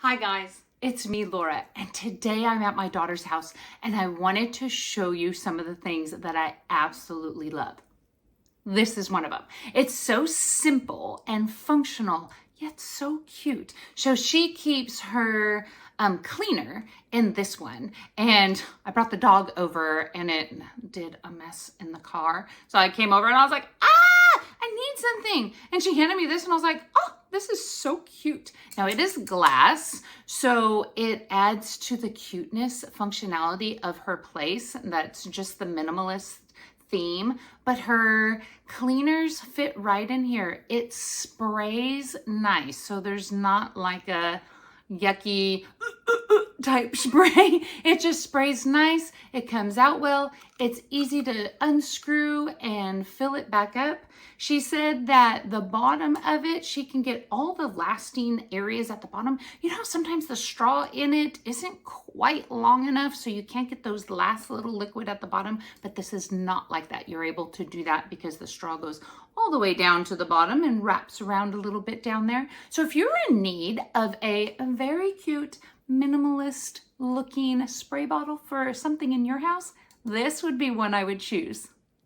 Hi guys, it's me, Laura, and today I'm at my daughter's house and I wanted to show you some of the things that I absolutely love. This is one of them. It's so simple and functional, yet so cute. So she keeps her cleaner in this one, and I brought the dog over and it did a mess in the car. So I came over and I was like, I need something. And she handed me this and I was like, oh, this is so cute. Now it is glass, so it adds to the cuteness functionality of her place. That's just the minimalist theme, but her cleaners fit right in here. It sprays nice, so there's not like a yucky type spray. It just sprays nice. It comes out well. It's easy to unscrew and fill it back up. She said that the bottom of it, she can get all the lasting areas at the bottom. You know, sometimes the straw in it isn't quite long enough, so you can't get those last little liquid at the bottom, but this is not like that. You're able to do that because the straw goes all the way down to the bottom and wraps around a little bit down there. So if you're in need of a very cute, minimalist looking spray bottle for something in your house, this would be one I would choose.